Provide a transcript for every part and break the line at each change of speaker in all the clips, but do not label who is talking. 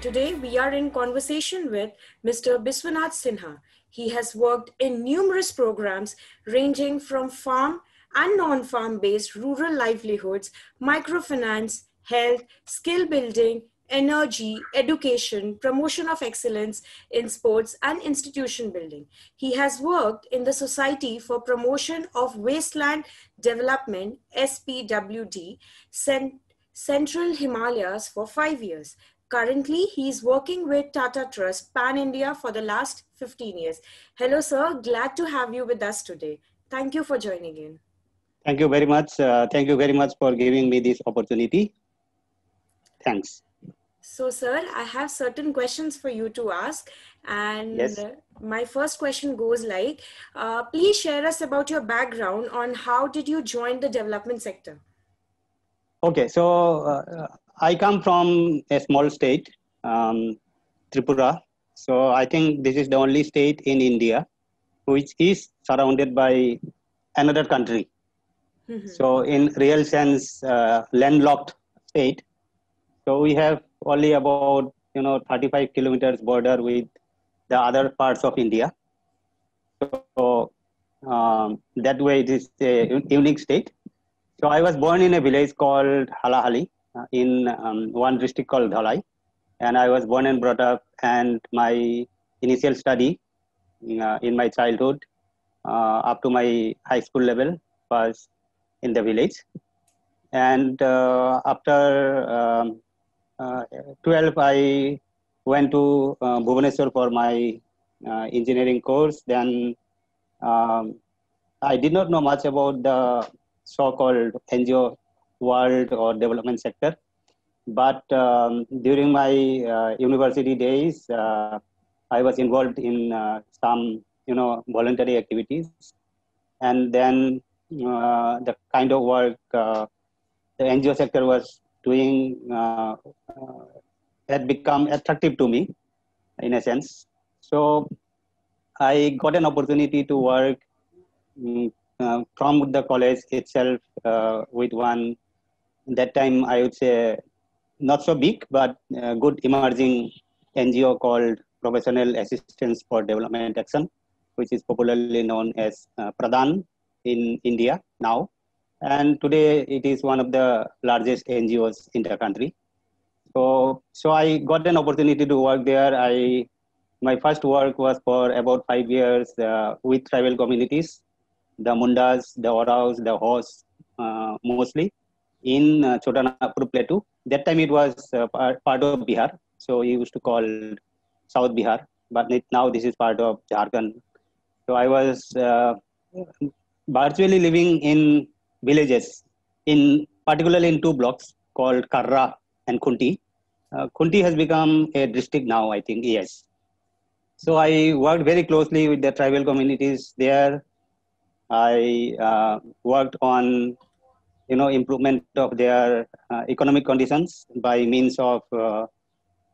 today we are in conversation with Mr. Biswanath Sinha. He has worked in numerous programs ranging from farm and non-farm based rural livelihoods, microfinance, health, skill building, energy, education, promotion of excellence in sports, and institution building. He has worked in the Society for Promotion of Wasteland Development, SPWD, Central Himalayas for 5 years. Currently, he is working with Tata Trust Pan India for the last 15 years. Hello, sir. Glad to have you with us today. Thank you for joining in.
Thank you very much. Thank you very much for giving me this opportunity. Thanks.
So, sir, I have certain questions for you to ask. And
yes.
My first question goes like, please share us about your background on how did you join the development sector?
Okay, so I come from a small state, Tripura. So I think this is the only state in India which is surrounded by another country. So in real sense, landlocked state. So we have only about 35 kilometers border with the other parts of India. So that way it is a unique state. So I was born in a village called Halahali in one district called Dhalai, and I was born and brought up. And my initial study in my childhood up to my high school level was in the village. And after 12, I went to Bhubaneswar for my engineering course. Then I did not know much about the so-called NGO world or development sector. But during my university days, I was involved in some, voluntary activities. And then the kind of work the NGO sector was doing had become attractive to me, in a sense. So I got an opportunity to work from the college itself with one, that time I would say not so big, but good emerging NGO called Professional Assistance for Development Action, which is popularly known as Pradhan in India now. And today it is one of the largest NGOs in the country. So I got an opportunity to work there. My first work was for about 5 years with tribal communities, the Mundas, the Oraos, the Hos, mostly in Chotanagpur Plateau. That time it was part of Bihar, so we used to call South Bihar, but now this is part of Jharkhand. So I was virtually living in villages, particularly in two blocks called Karra and Khunti. Khunti has become a district now, I think, yes. So I worked very closely with the tribal communities there. I worked on, improvement of their economic conditions by means of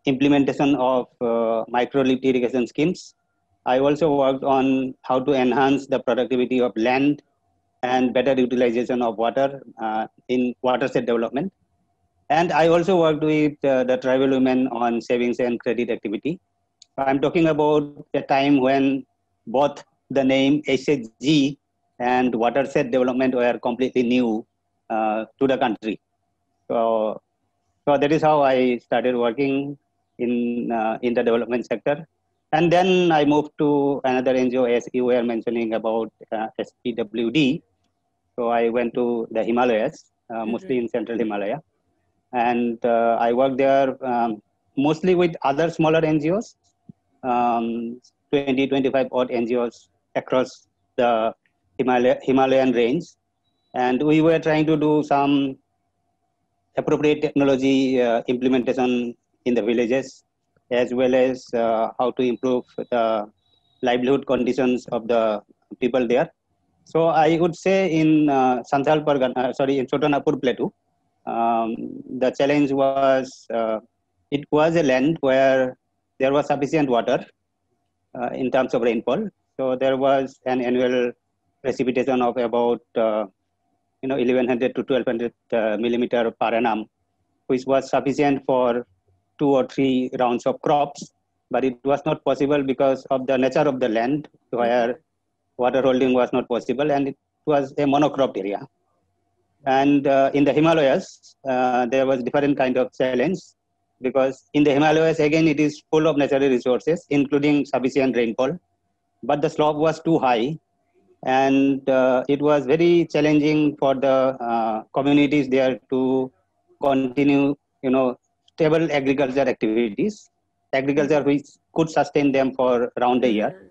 implementation of micro-lift irrigation schemes. I also worked on how to enhance the productivity of land and better utilization of water in watershed development. And I also worked with the tribal women on savings and credit activity. I'm talking about a time when both the name SHG and watershed development were completely new to the country. So that is how I started working in the development sector. And then I moved to another NGO, as you were mentioning about SPWD. So I went to the Himalayas, mostly in central Himalaya. And I worked there mostly with other smaller NGOs, 25 odd NGOs across the Himalayan range. And we were trying to do some appropriate technology implementation in the villages, as well as how to improve the livelihood conditions of the people there. So I would say in in Chotanagpur Plateau, the challenge was it was a land where there was sufficient water in terms of rainfall. So there was an annual precipitation of about 1100 to 1200 millimeter per annum, which was sufficient for 2 or 3 rounds of crops, but it was not possible because of the nature of the land where water holding was not possible, and it was a monocropped area. And in the Himalayas, there was different kind of challenge because in the Himalayas, again, it is full of natural resources, including sufficient rainfall, but the slope was too high, and it was very challenging for the communities there to continue, stable agriculture activities, agriculture which could sustain them for around a year.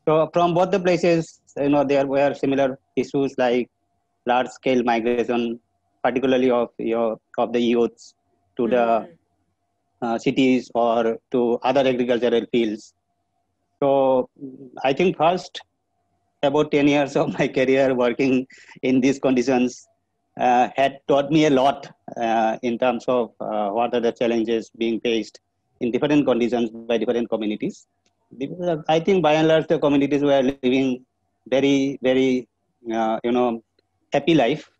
So from both the places, there were similar issues like large-scale migration, particularly of the youths to the cities or to other agricultural fields. So I think first about 10 years of my career working in these conditions had taught me a lot in terms of what are the challenges being faced in different conditions by different communities. I think by and large the communities were living very, very, happy life.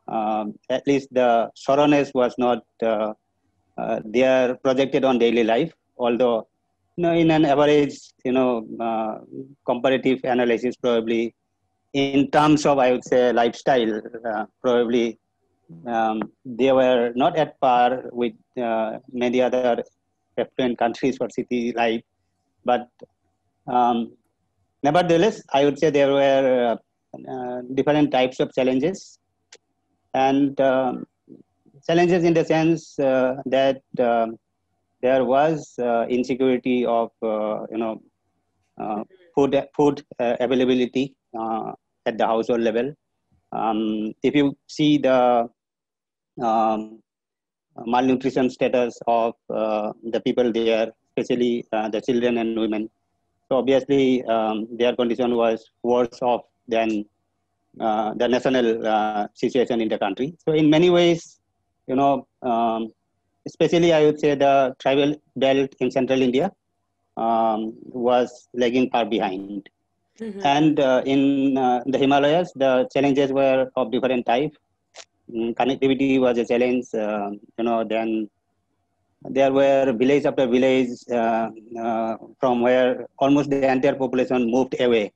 At least the sorrowness was not there projected on daily life, although in an average, comparative analysis, probably in terms of, I would say, lifestyle, probably they were not at par with many other affluent countries for city life. But nevertheless, I would say there were different types of challenges, and challenges in the sense that there was insecurity of food availability at the household level. If you see the malnutrition status of the people there, especially the children and women, so obviously their condition was worse off than the national situation in the country. So in many ways, especially I would say the tribal belt in central India was lagging far behind. And in the Himalayas, the challenges were of different type. Connectivity was a challenge. Then there were village after village from where almost the entire population moved away.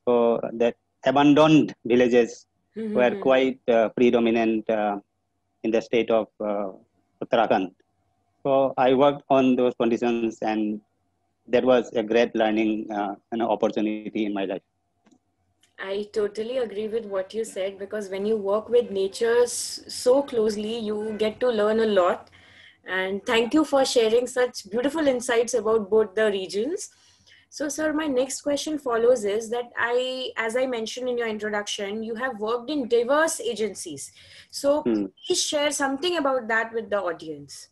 So that abandoned villages were quite predominant in the state of Uttarakhand. So I worked on those conditions, and that was a great learning opportunity in my life.
I totally agree with what you said, because when you work with nature so closely, you get to learn a lot. And thank you for sharing such beautiful insights about both the regions. So, sir, my next question follows is that as I mentioned in your introduction, you have worked in diverse agencies. So please share something about that with the audience.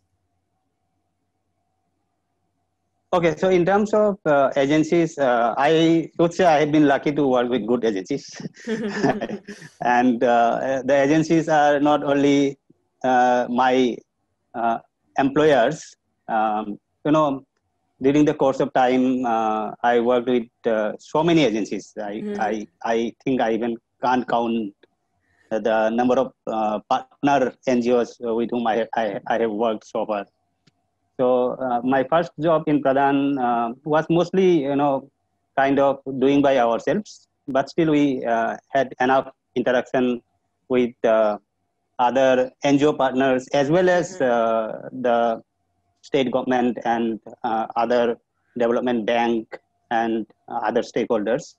Okay, so in terms of agencies, I would say I have been lucky to work with good agencies. And the agencies are not only my employers. During the course of time, I worked with so many agencies. I think I even can't count the number of partner NGOs with whom I have worked so far. So my first job in Pradhan was mostly, kind of doing by ourselves, but still we had enough interaction with other NGO partners as well as the state government and other development bank and other stakeholders.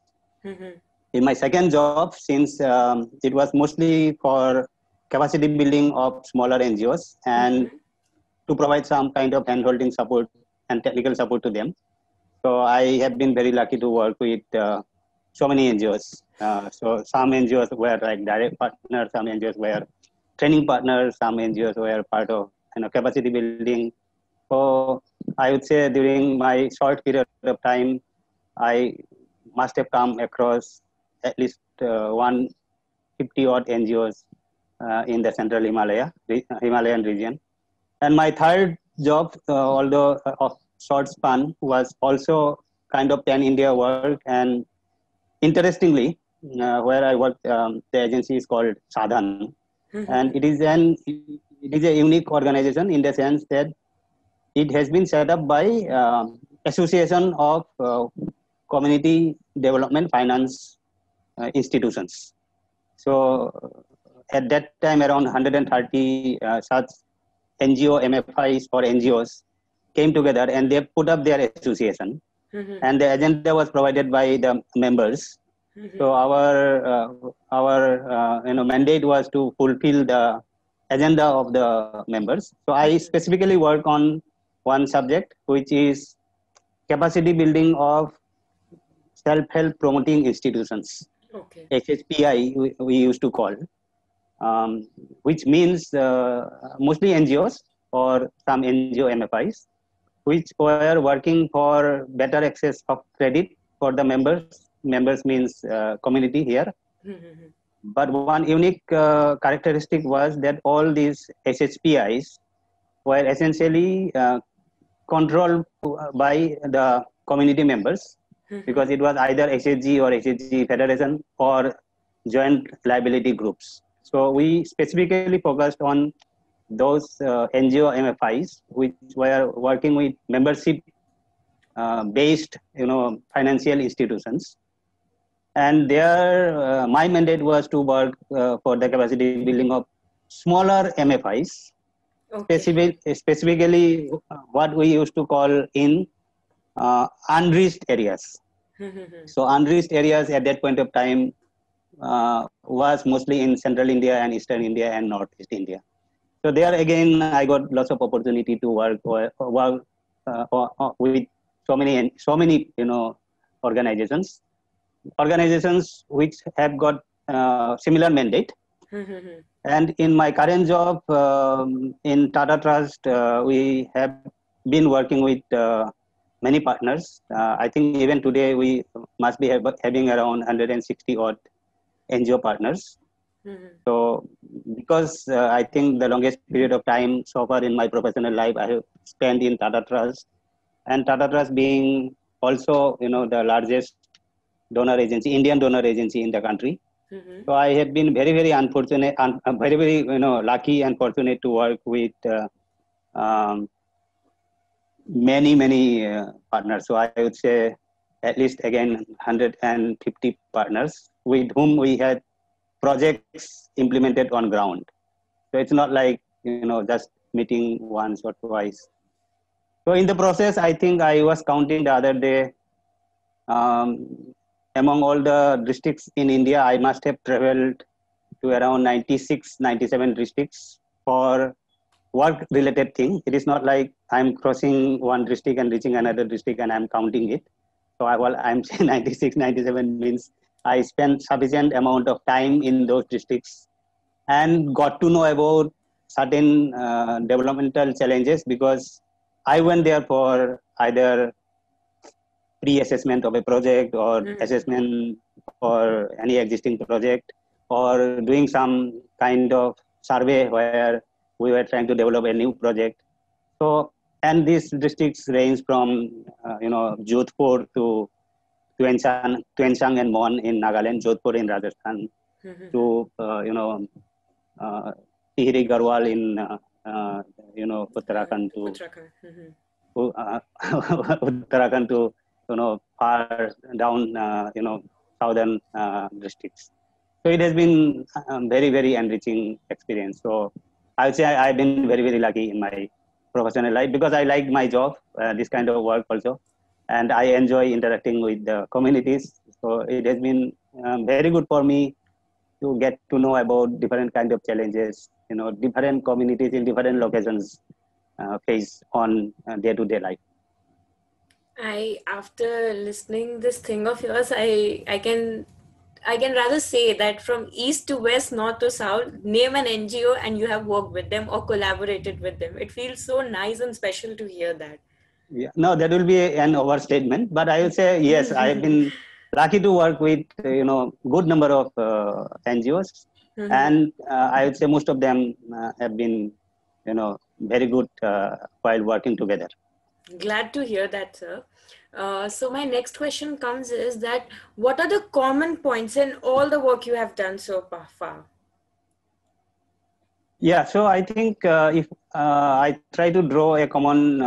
In my second job, since it was mostly for capacity building of smaller NGOs and to provide some kind of hand-holding support and technical support to them. So I have been very lucky to work with so many NGOs. So some NGOs were like direct partners, some NGOs were training partners, some NGOs were part of capacity building. So I would say during my short period of time, I must have come across at least 150 odd NGOs in the central Himalayan region. And my third job, although of short span, was also kind of pan-India work. And interestingly, where I worked, the agency is called Sadhan. And it is an It is a unique organization in the sense that it has been set up by Association of Community Development Finance Institutions. So at that time, around 130 such NGO MFIs or NGOs came together and they put up their association. And the agenda was provided by the members. So our mandate was to fulfill the agenda of the members. So I specifically work on one subject, which is capacity building of self-help promoting institutions.
Okay.
SHPI we used to call, which means mostly NGOs or some NGO MFIs, which were working for better access of credit for the members. Members means community here. But one unique characteristic was that all these SHPIs were essentially controlled by the community members, because it was either HSG or HSG Federation or joint liability groups. So we specifically focused on those NGO MFIs which were working with membership based financial institutions. And there, my mandate was to work for the capacity building of smaller MFIs, specifically what we used to call in unreached areas. So unreached areas at that point of time was mostly in central India and eastern India and northeast India. So there again, I got lots of opportunity to work with so many organizations which have got similar mandate. And in my current job in Tata Trust, we have been working with many partners. I think even today we must be having around 160 odd NGO partners. So because I think the longest period of time so far in my professional life I have spent in Tata Trust, and Tata Trust being also the largest donor agency, Indian donor agency in the country. So I have been very, very unfortunate, very, very lucky and fortunate to work with many partners. So I would say at least again 150 partners with whom we had projects implemented on ground. So it's not like just meeting once or twice. So in the process, I think I was counting the other day, among all the districts in India, I must have traveled to around 96, 97 districts for work related thing. It is not like I'm crossing one district and reaching another district and I'm counting it. So I'm saying 96, 97 means I spent sufficient amount of time in those districts and got to know about certain developmental challenges, because I went there for either pre-assessment of a project or assessment for any existing project, or doing some kind of survey where we were trying to develop a new project. So, and these districts range from Jodhpur to Tuensang and Mon in Nagaland, Jodhpur in Rajasthan, to Tihri Garhwal in Uttarakhand to Uttarakhand to far down southern districts. So it has been very, very enriching experience. So I would say I've been very, very lucky in my professional life, because I like my job, this kind of work also, and I enjoy interacting with the communities. So it has been very good for me to get to know about different kind of challenges, different communities in different locations face on day-to-day life.
After listening this thing of yours, I can rather say that from east to west, north to south, name an NGO and you have worked with them or collaborated with them. It feels so nice and special to hear that.
Yeah, no, that will be an overstatement, but I will say yes, I've been lucky to work with good number of NGOs, and I would say most of them have been very good while working together.
Glad to hear that, sir. So my next question comes is that what are the common points in all the work you have done so far?
Yeah, so I think if I try to draw a common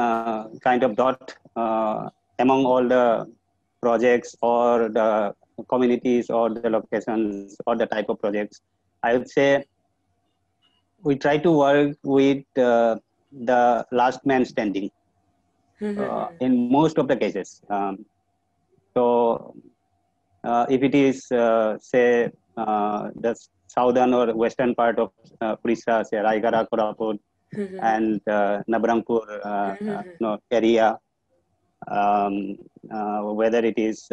kind of dot among all the projects or the communities or the locations or the type of projects, I would say we try to work with the last man standing in most of the cases. So if it is, say, the southern or western part of Odisha, say Raigada, Koraput, and Nabarangpur area, whether it is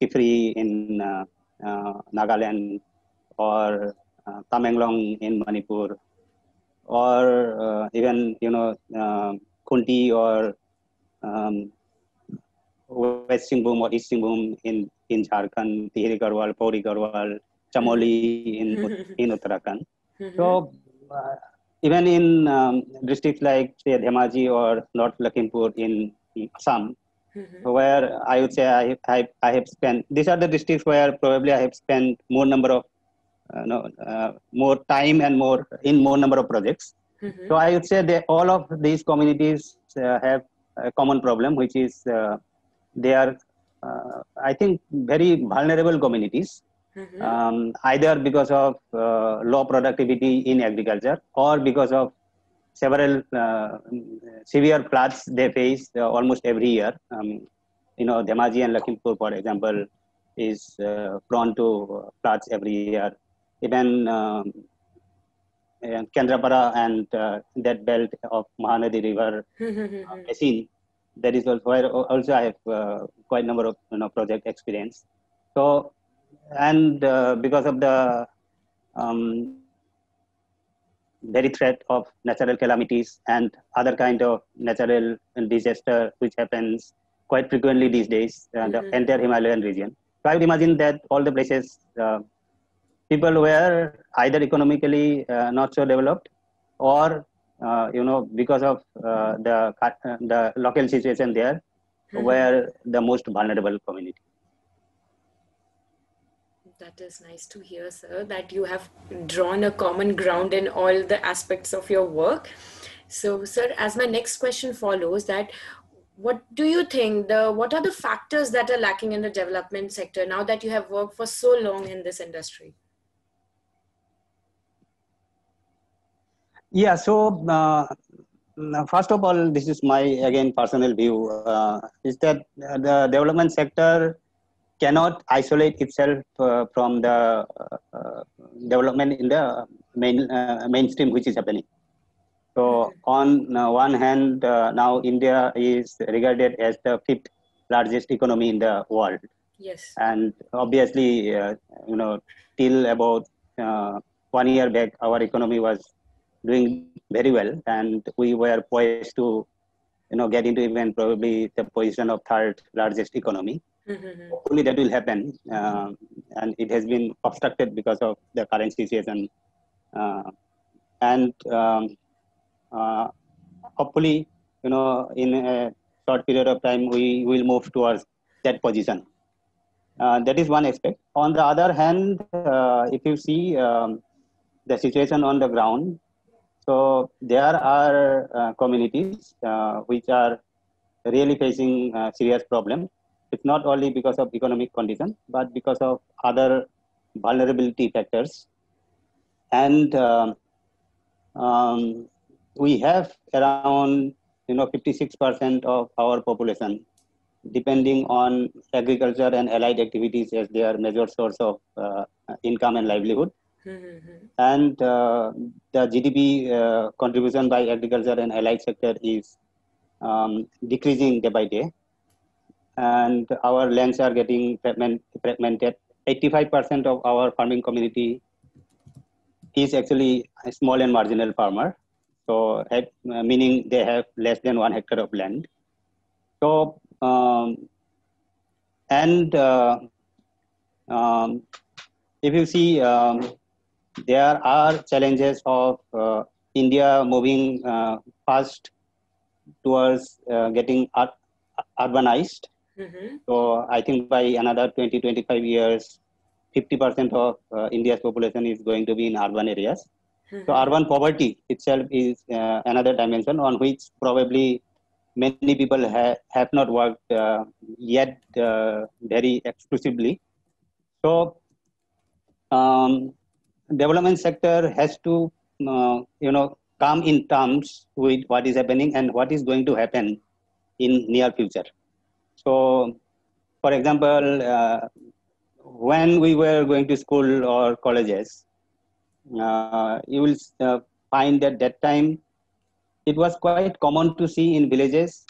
Kifri in Nagaland or Tamenglong in Manipur, or even Kunti or um, West Singhbum or East Singhbum in Jharkhand, Tihri Garhwal, Pauri Garhwal, Chamoli in Uttarakhand. So even in districts like say Dhemaji or North Lakhimpur in Assam, where I would say I have spent, these are the districts where probably I have spent more number of more time and more number of projects. So I would say that all of these communities have a common problem, which is they are, I think, very vulnerable communities, either because of low productivity in agriculture or because of several severe floods they face almost every year. Dhemaji and Lakhimpur, for example, is prone to floods every year. Even Kendrapara and that belt of Mahanadi River basin, that is also where also I have quite a number of project experience. So, and because of the very threat of natural calamities and other kind of natural disaster which happens quite frequently these days, the entire Himalayan region. So I would imagine that all the places people were either economically not so developed or because of the local situation there were the most vulnerable community.
That is nice to hear, sir, that you have drawn a common ground in all the aspects of your work. So, sir, as my next question follows, that what do you think what are the factors that are lacking in the development sector now that you have worked for so long in this industry?
Yeah, so first of all, this is my again personal view, is that the development sector cannot isolate itself from the development in the mainstream which is happening. So on one hand, now India is regarded as the fifth largest economy in the world.
Yes.
And obviously, till about 1 year back, our economy was doing very well, and we were poised to, get into even probably the position of third largest economy. Hopefully that will happen, and it has been obstructed because of the current situation. And hopefully, in a short period of time, we will move towards that position. That is one aspect. On the other hand, if you see the situation on the ground, so there are communities which are really facing serious problems. It's not only because of economic condition, but because of other vulnerability factors. And we have around 56% of our population depending on agriculture and allied activities as their major source of income and livelihood. And the GDP contribution by agriculture and allied sector is decreasing day by day. And our lands are getting fragmented. 85% of our farming community is actually a small and marginal farmer. So meaning they have less than 1 hectare of land. So, if you see, there are challenges of India moving fast towards getting urbanized. So I think by another 20-25 years, 50% of India's population is going to be in urban areas. So urban poverty itself is another dimension on which probably many people have not worked yet very exclusively. So um, development sector has to come in terms with what is happening and what is going to happen in near future. So for example, when we were going to school or colleges, you will find that that time it was quite common to see in villages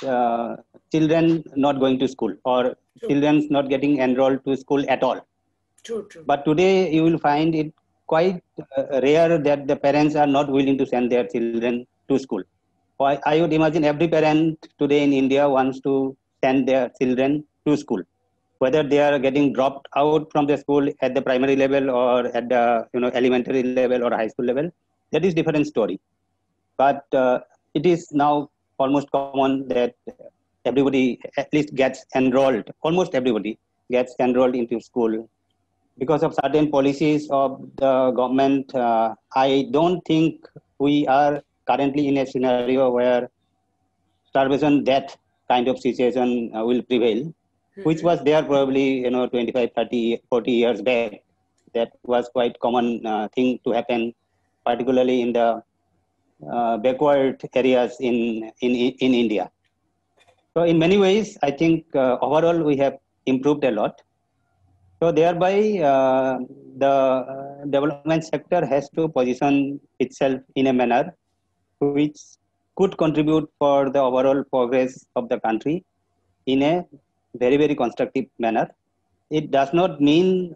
children not going to school or
True.
children not getting enrolled to school at all.
True, true.
But today you will find it quite rare that the parents are not willing to send their children to school. I would imagine every parent today in India wants to send their children to school, whether they are getting dropped out from the school at the primary level or at the elementary level or high school level. That is different story. But it is now almost common that everybody at least gets enrolled. Almost everybody gets enrolled into school because of certain policies of the government. I don't think we are currently in a scenario where starvation, that kind of situation will prevail, which was there probably 25, 30, 40 years back. That was quite common thing to happen, particularly in the backward areas in India. So in many ways, I think overall we have improved a lot. So thereby, the development sector has to position itself in a manner which could contribute for the overall progress of the country in a very, very constructive manner. It does not mean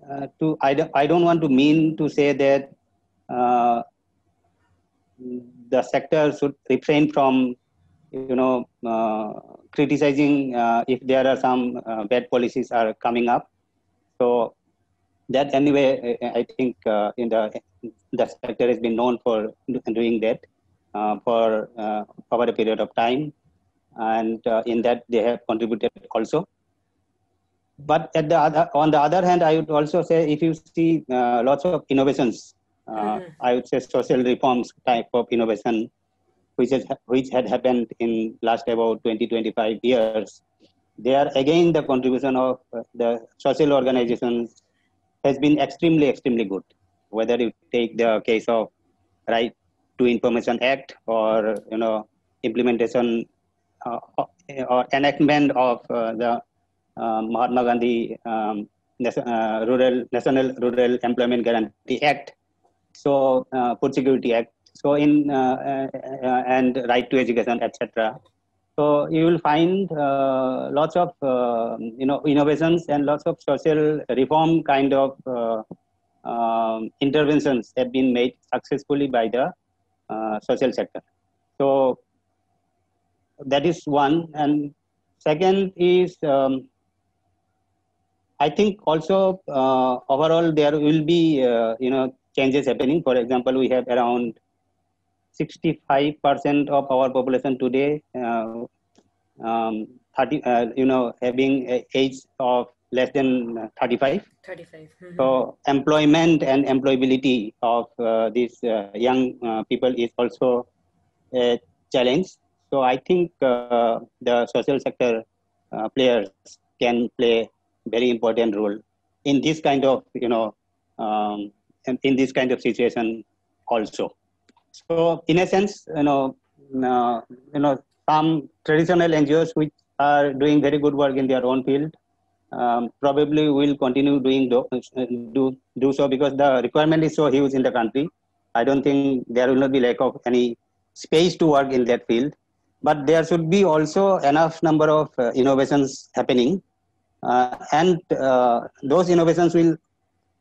I don't want to mean to say that uh, the sector should refrain from, criticizing if there are some bad policies are coming up. So that anyway, I think in the sector has been known for doing that for over a period of time, and in that they have contributed also. But on the other hand, I would also say if you see lots of innovations, I would say social reforms type of innovation, which had happened in last about 20-25 years. There again, the contribution of the social organizations has been extremely good. Whether you take the case of Right to Information Act or implementation or enactment of the Mahatma Gandhi National Rural Employment Guarantee Act, so Food Security Act, so and right to education, etc. So you will find lots of innovations and lots of social reform kind of interventions have been made successfully by the social sector. So that is one, and second is I think also overall there will be changes happening. For example, we have around 65% of our population today, 30, having an age of less than 35.
35.
So employment and employability of these young people is also a challenge. So I think the social sector players can play very important role in this kind of in this kind of situation also. So in a sense, some traditional NGOs which are doing very good work in their own field probably will continue doing do so because the requirement is so huge in the country. I don't think there will not be lack of any space to work in that field, but there should be also enough number of innovations happening, and those innovations will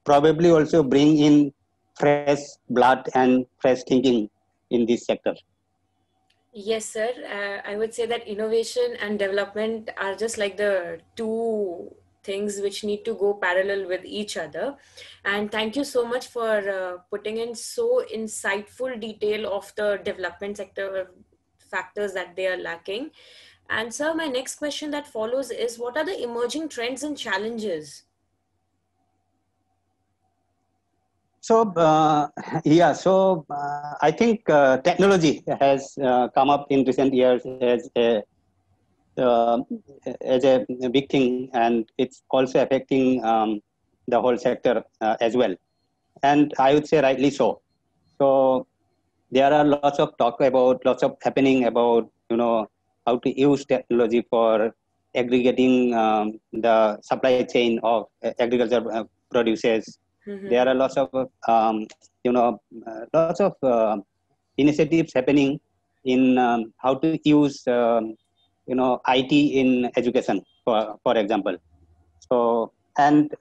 probably also bring in fresh blood and fresh thinking in this sector.
Yes, sir. I would say that innovation and development are just like the two things which need to go parallel with each other. And thank you so much for putting in so insightful detail of the development sector factors that they are lacking. And sir, my next question that follows is, what are the emerging trends and challenges?
I think technology has come up in recent years uh, as a big thing, and it's also affecting the whole sector as well. And I would say rightly so. So there are lots of talk about, lots of happening about, how to use technology for aggregating the supply chain of agriculture produces. There are lots of, lots of initiatives happening in how to use, IT in education, for example. So, and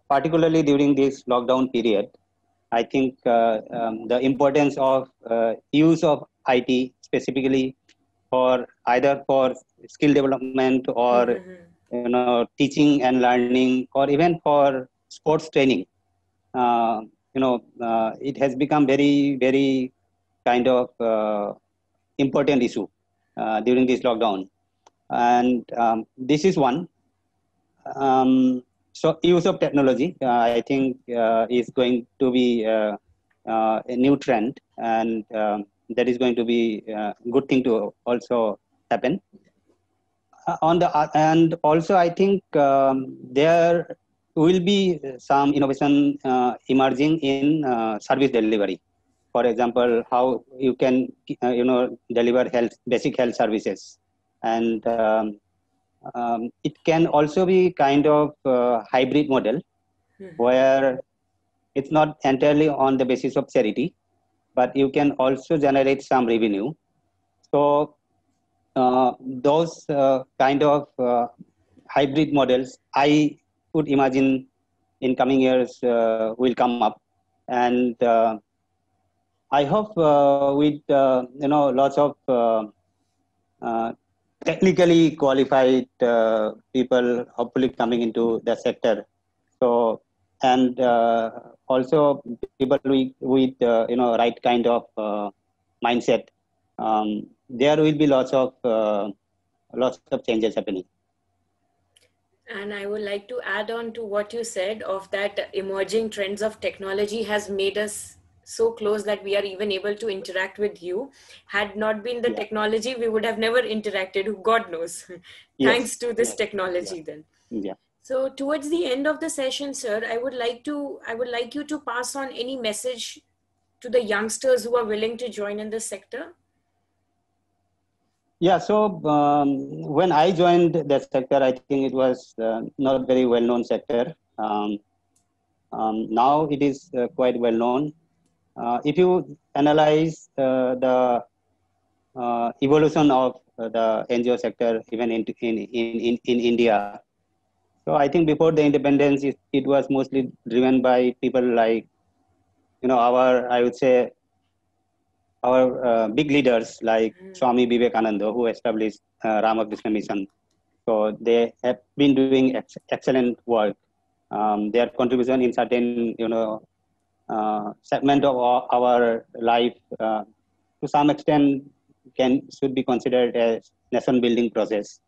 particularly during this lockdown period, I think the importance of use of IT specifically for either for skill development or teaching and learning or even for sports training. It has become very kind of important issue during this lockdown, and this is one. So use of technology, I think, is going to be a new trend, and that is going to be a good thing to also happen. And also, I think there will be some innovation emerging in service delivery. For example, how you can deliver basic health services, and it can also be kind of hybrid model where it's not entirely on the basis of charity, but you can also generate some revenue. So those kind of hybrid models, I would imagine in coming years will come up, and I hope with lots of technically qualified people hopefully coming into the sector. So, and also people with right kind of mindset. There will be lots of changes happening.
And I would like to add on to what you said of that emerging trends of technology has made us so close that we are even able to interact with you. Had not been the technology, we would have never interacted, God knows. Thanks to this technology then.
Yeah.
So towards the end of the session, sir, I would like you to pass on any message to the youngsters who are willing to join in this sector.
Yeah, so when I joined that sector, I think it was not very well-known sector. Now it is quite well-known. If you analyze the evolution of the NGO sector, even in India, so I think before the independence, it was mostly driven by people like, I would say, our big leaders like Swami Vivekananda, who established Ramakrishna Mission. So they have been doing excellent work. Their contribution in certain, segment of our life, to some extent, should be considered as nation building process.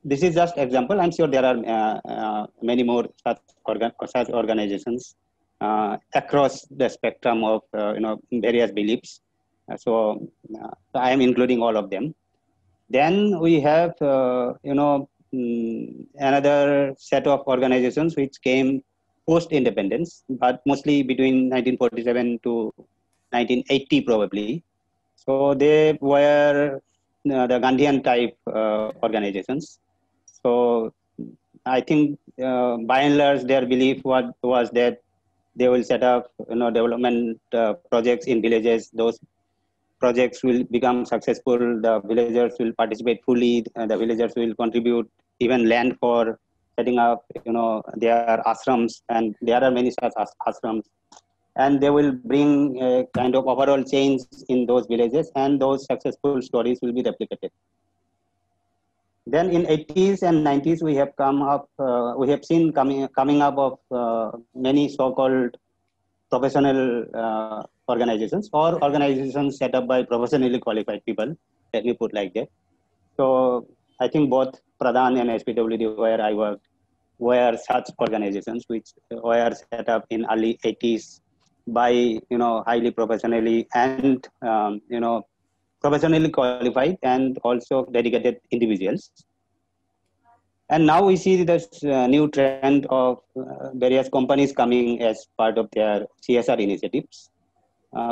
This is just example. I'm sure there are many more such organizations across the spectrum of various beliefs. So I am including all of them. Then we have another set of organizations which came post-independence, but mostly between 1947 to 1980 probably. So they were the Gandhian type organizations. So I think by and large their belief was that they will set up development projects in villages. Those projects will become successful. The villagers will participate fully. The villagers will contribute even land for setting up their ashrams, and there are many such ashrams. And they will bring a kind of overall change in those villages, and those successful stories will be replicated. Then in 80s and 90s, we have seen coming up of many so-called professional organizations or organizations set up by professionally qualified people, let me put like that. So I think both Pradhan and SPWD, where I worked, were such organizations which were set up in early 80s by, highly professionally and, professionally qualified and also dedicated individuals. And now we see this new trend of various companies coming as part of their CSR initiatives,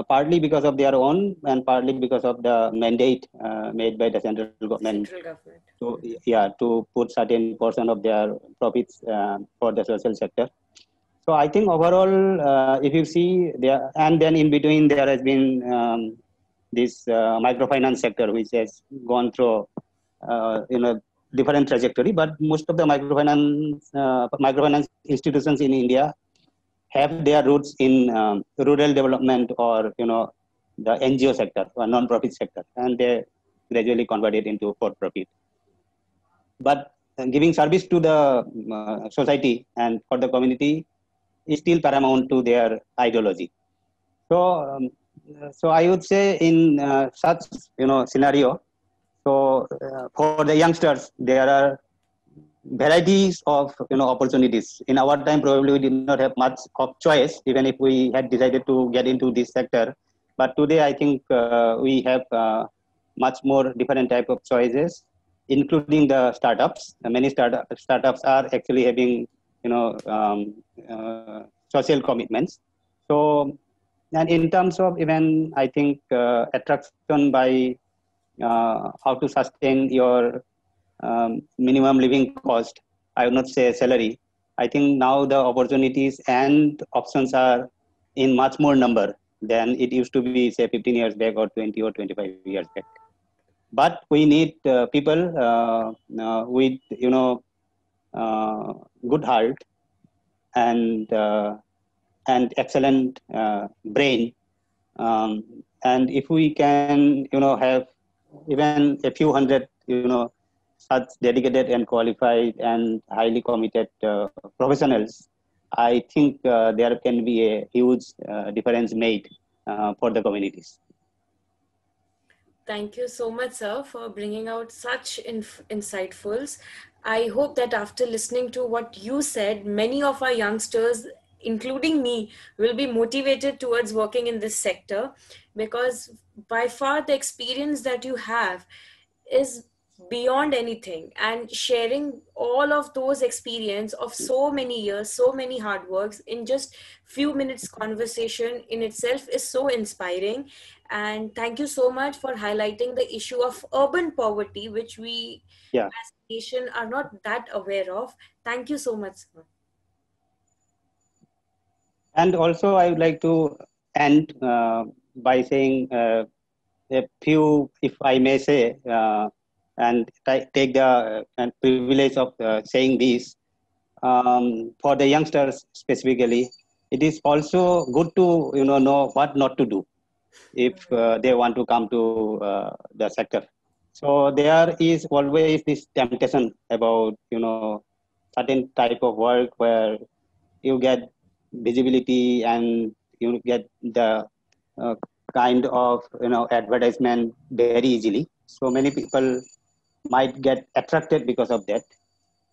partly because of their own and partly because of the mandate made by the central government.
Central government.
So yeah, to put certain portion of their profits for the social sector. So I think overall, if you see there, and then in between there has been this microfinance sector, which has gone through, different trajectory. But most of the microfinance institutions in India have their roots in rural development or the NGO sector or non-profit sector, and they gradually converted into for-profit. But giving service to the society and for the community is still paramount to their ideology. So, so I would say in such scenario, so for the youngsters there are varieties of opportunities. In our time, probably we did not have much of choice, even if we had decided to get into this sector. But today, I think we have much more different type of choices, including the startups. Many startups are actually having social commitments. So, and in terms of even, I think attraction by how to sustain your minimum living cost, I would not say salary. I think now the opportunities and options are in much more number than it used to be, say, 15 years back or 20 or 25 years back. But we need people with good heart and excellent brain. And if we can have even a few hundred such dedicated and qualified and highly committed professionals, I think there can be a huge difference made for the communities.
Thank you so much, sir, for bringing out such insightfuls. I hope that after listening to what you said, many of our youngsters, including me, will be motivated towards working in this sector, because by far the experience that you have is beyond anything, and sharing all of those experience of so many years, so many hard works in just few minutes conversation in itself is so inspiring. And thank you so much for highlighting the issue of urban poverty, which we as a nation are not that aware of. Thank you so much, sir.
And also I would like to end by saying a few, if I may say, and take the privilege of saying this, for the youngsters specifically, it is also good to know what not to do if they want to come to the sector. So there is always this temptation about certain type of work where you get visibility and you get the kind of advertisement very easily. So many people might get attracted because of that.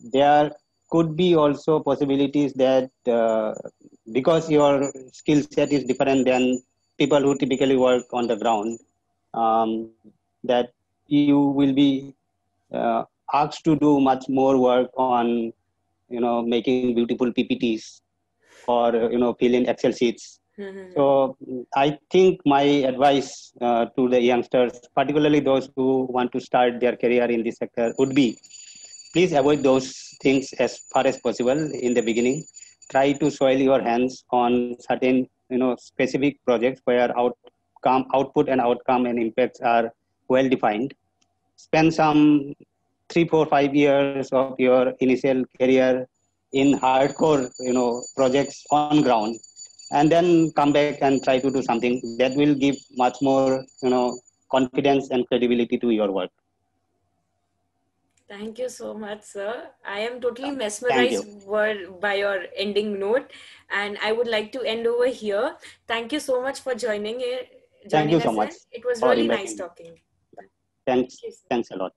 There could be also possibilities that because your skill set is different than people who typically work on the ground, that you will be asked to do much more work on making beautiful PPTs or fill in Excel sheets. So I think my advice to the youngsters, particularly those who want to start their career in this sector, would be please avoid those things as far as possible in the beginning. Try to soil your hands on certain specific projects where output and outcome and impacts are well defined. Spend some 3, 4, 5 years of your initial career in hardcore projects on ground, and then come back and try to do something that will give much more confidence and credibility to your work.
Thank you so much, sir. I am totally mesmerized by your ending note, and I would like to end over here. Thank you so much for joining
Thank you
us
so much.
in. It was really nice talking.
Thanks a lot.